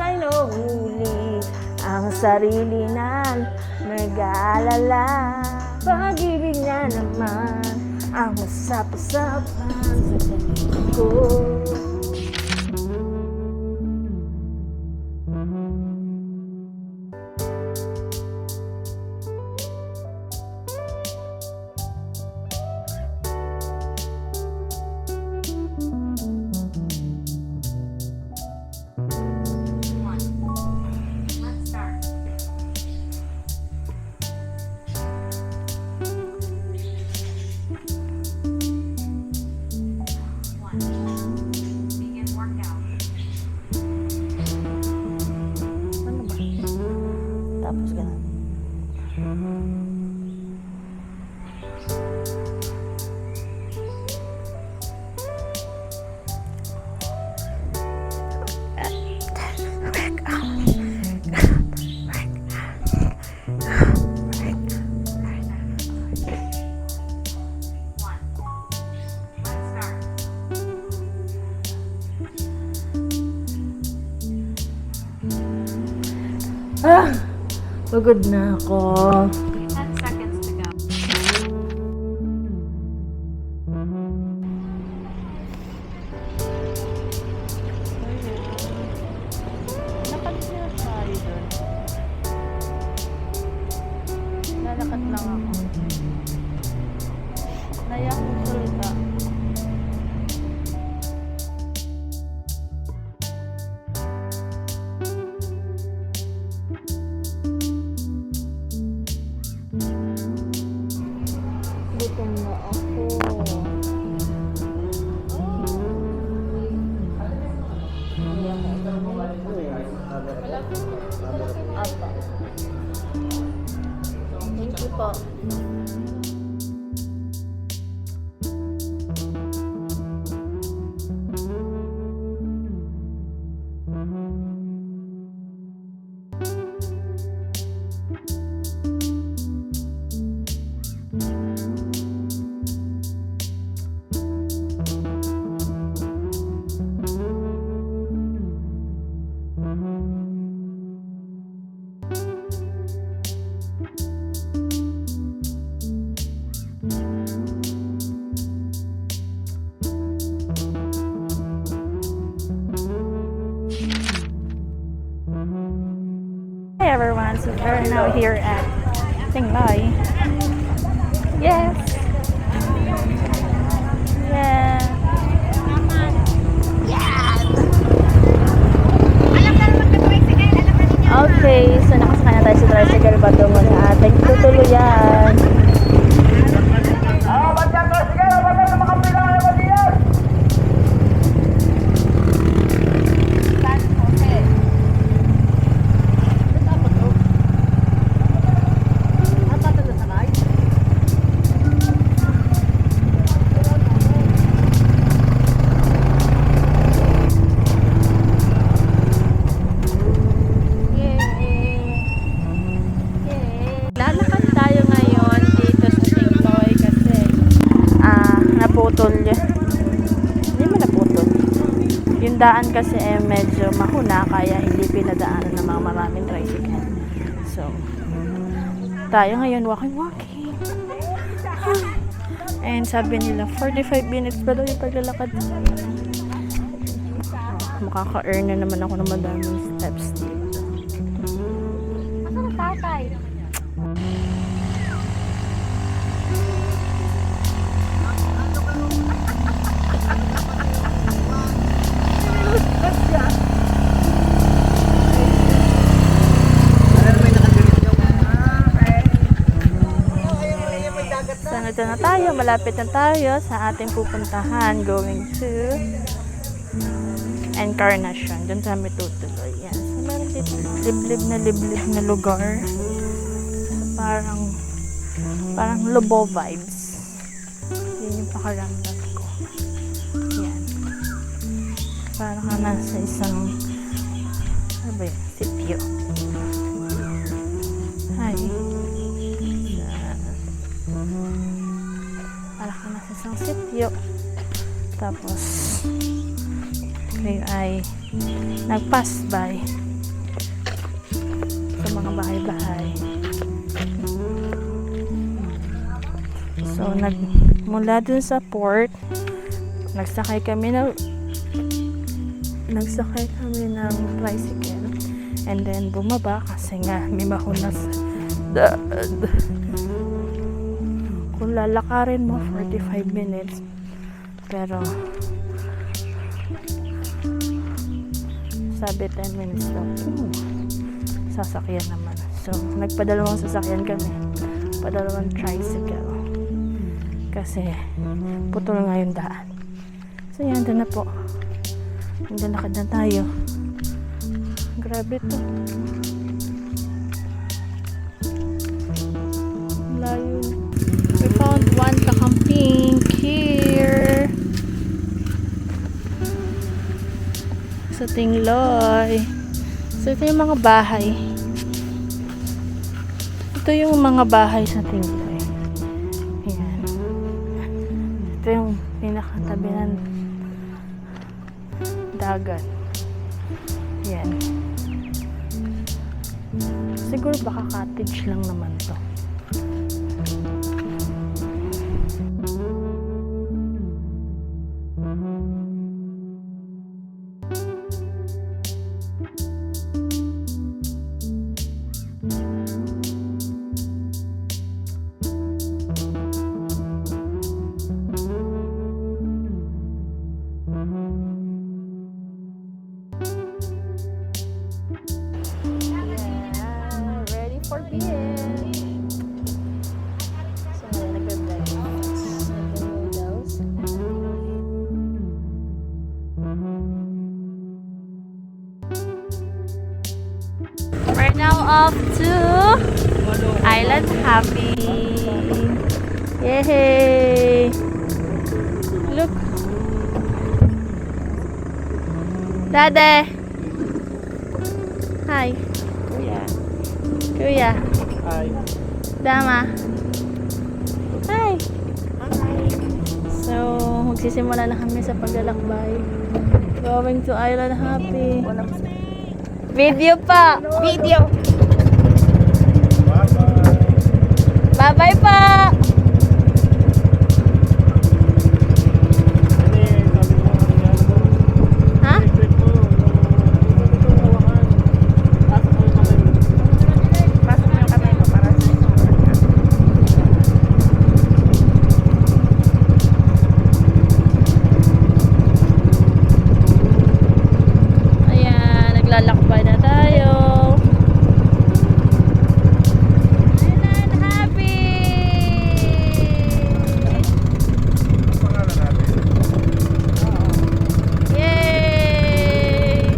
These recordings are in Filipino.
Ay nahuhuli ang sarili ng nag-aalala. Pag-ibig na naman ang usap-usapan sa tabi ko. Tapos ganun. Pagod na ako. 10 seconds to go. Nakalis na tayo doon. Lalakad lang ako. Naya akong salita. Gutom na ako. Apa. Thank you po. Hi everyone, so we're now here at Tingloy. Yes. Yeah. Okay, so nakasakay na tayo sa tricycle patungo na ating tutuluyan. Lalakad tayo ngayon dito sa Tingloy kasi naputol hindi mo naputol yung daan kasi medyo mahuna kaya hindi pinadaanan ng mga maraming tricycle, so tayo ngayon walking and sabi nila 45 minutes pa daw yung paglalakad. Makaka-earn na naman ako ng madaming steps dito. Ano na tatay? So, ito na tayo. Malapit na tayo sa ating pupuntahan. Going to Encarnacion. Doon sa amin tutuloy. Yan. So, meron dito liblib na lugar. So, parang Lobo vibes. Yan yung pakaramdam ko. Yan. Parang ka nasa isang ano ba yun? Sitio. Hi. Parang ka nasa isang sitio. Tapos, kayo ay nag-pass by sa mga bahay-bahay. So, mula dun sa port, nagsakay kami ng tricycle. And then, bumaba kasi nga may mahuna sa daan. Kung lalakarin mo, 45 minutes. Pero, sabi 10 minutes daw. Sasakyan naman. So, nagpadalawang sasakyan kami. Padalawang tricycle. Kasi, putol nga yung daan. So, yan, doon na po. Naglalakad na tayo. Grabe to. Layo. We found one kakamping here. Sa Tingloy. So, ito yung mga bahay. Ito yung mga bahay sa Tingloy. Ayan. Ito yung pinakatabi ng dagat. Ayan. Siguro baka cottage lang naman to. For beer. So, nagbe-breakfast. Nagbe-noodles. We're now off to Island Happy. Yay! Look. Dade. Hi. Kuya. Hi. Dama. Hi. Hi. So, magsisimula na kami sa paglalakbay. Going to Island Happy. Video pa. Video. Bye-bye pa. Ha? Lalakbay na tayo. Island Happy! Yay!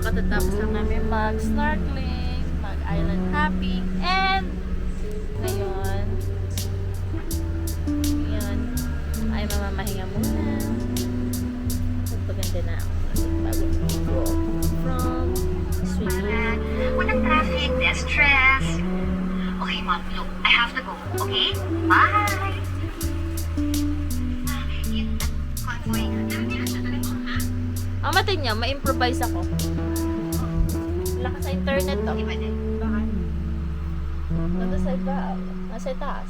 Katatapos lang namin mag-snorkeling, mag-island hopping, and ngayon ay mamamahinga muna. Magpaganda na ako kasi bago go from swimming. Walang traffic, less stress. Okay, Mom, look, I have to go, okay? Bye! Yung convoy, Amatin niyo, ma-improvise ako. Lakas sa internet to. iba din. Nasa taas.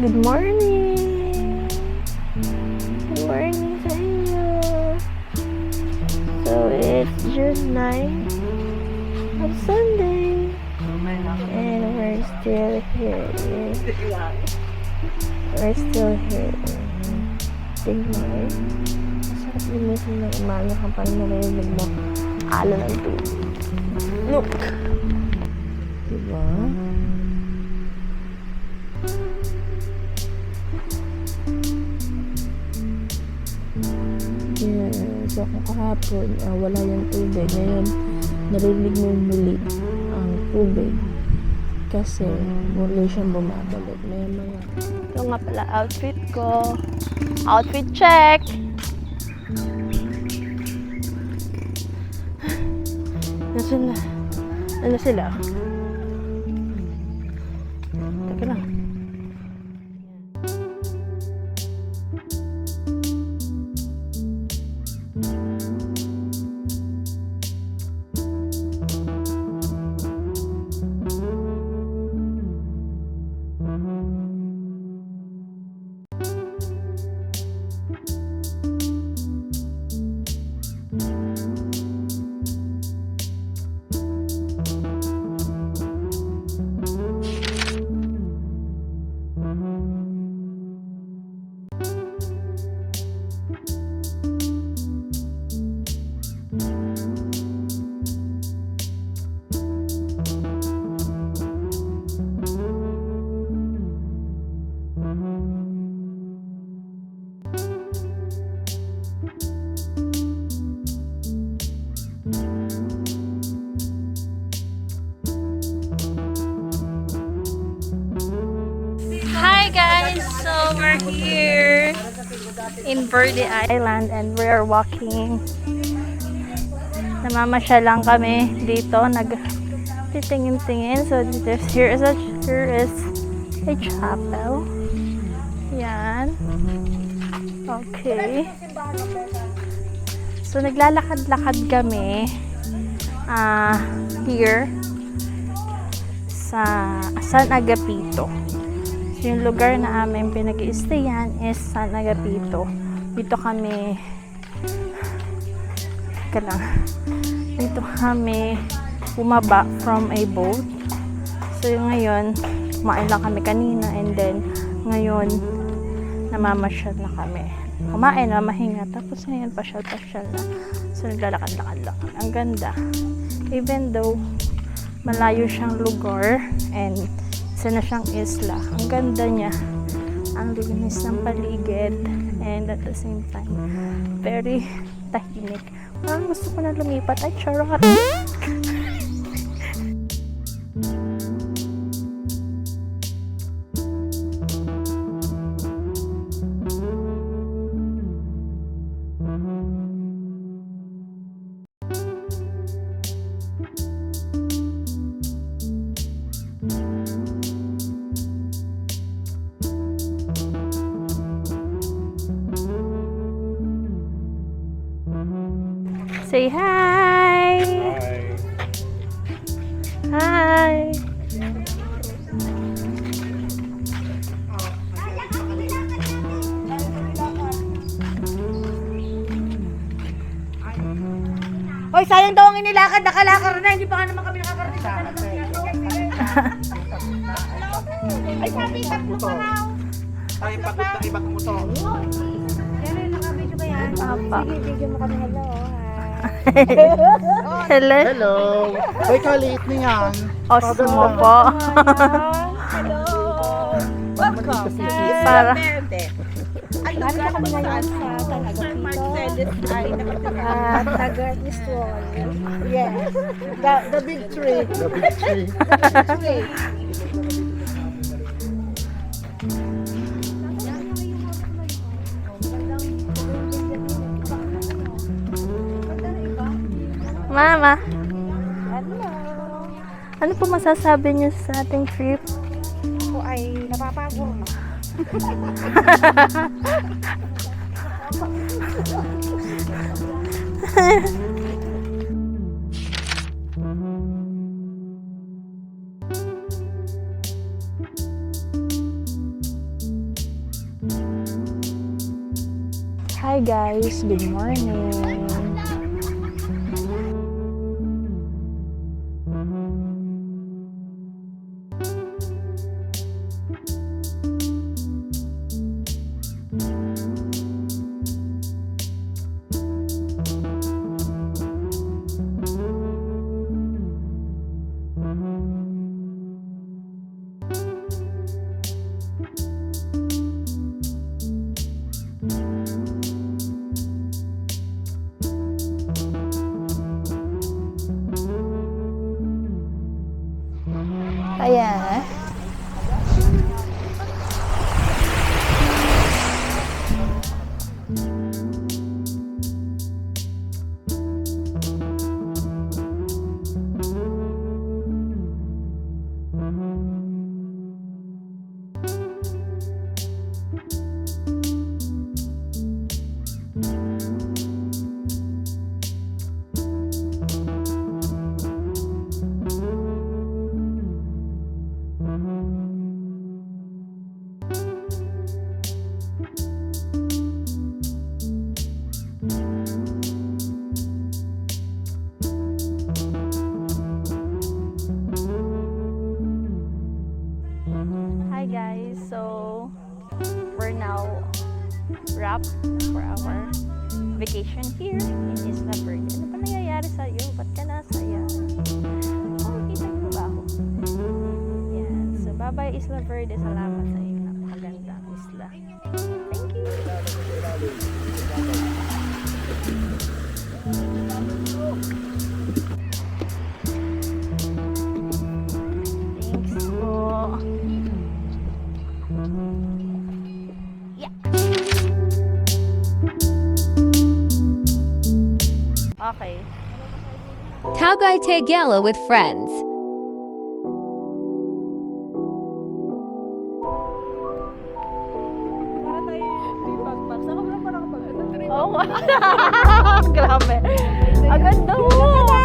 Good morning! Good morning sa inyo! So, it's June 9 of Sunday. And we're still here. We're still here. Tingnan. Masarap lumisin ng umaga kapag narinig mo alon ng tubig. Look! Diba? Yeah, so kung kahapon wala yung tubig, ngayon narinig mo muli ang tubig kasi muli siyang bumabalik. Maya. Ito nga pala outfit ko. Outfit check! Nasaan na? Ano sila? Teka lang. Hi guys! So we're here in Verde Island and we're walking. Namamasya lang kami dito, nagtitingin-tingin. So here is a chapel. Yan. Okay. So naglalakad-lakad kami here sa San Agapito. So, yung lugar na aming pinag-i-stayan is San Agapito. Dito kami bumaba from a boat. So yung ngayon, kumain lang kami kanina and then ngayon namamasyal na kami. Kumain na, mahinga. Tapos ngayon, pasyal-pasyal na. So naglalakad-lakad lang. Ang ganda. Even though malayo siyang lugar and isa na siyang isla. Ang ganda niya. Ang linis ng paligid and at the same time very tahimik. Parang gusto ko na lumipat. Ay, charot! Say hi! Hi! Hoy, sayang daw ang inilakad. Nakalakar na. Hindi pa nga naman kami nakakarating sa Ay, sabi, tatlo pa raw. Ay, pagod na ibang motor. Pero yung nakabidyo ba yan? Apa. Sige, bigyan mo kami. Hello. Hello? Hello! Ay, kaliit niyan. Osmo po. Hello. Welcome. Para. Ay, lugar kami ngayon sa San Marcelis ay taga Eastwall. Yes. The big tree. The big tree. Mama, ano po masasabi niyo sa ating trip? Ako ay napapagod na. Hi guys, good morning. Ayan. Hi guys, so we're now wrapped for our vacation here in Isla Verde. Ano pa nangyayari sa'yo? Ba't ka nasaya? Oh, kita mo ba ako? Yan. So, bye-bye Isla Verde. Salamat sa iyo. Napakagandang isla. Thank you! Thanks po. Yeah. Okay. Tagaytay Gala with friends. Oh, grabe. Ang ganda mo.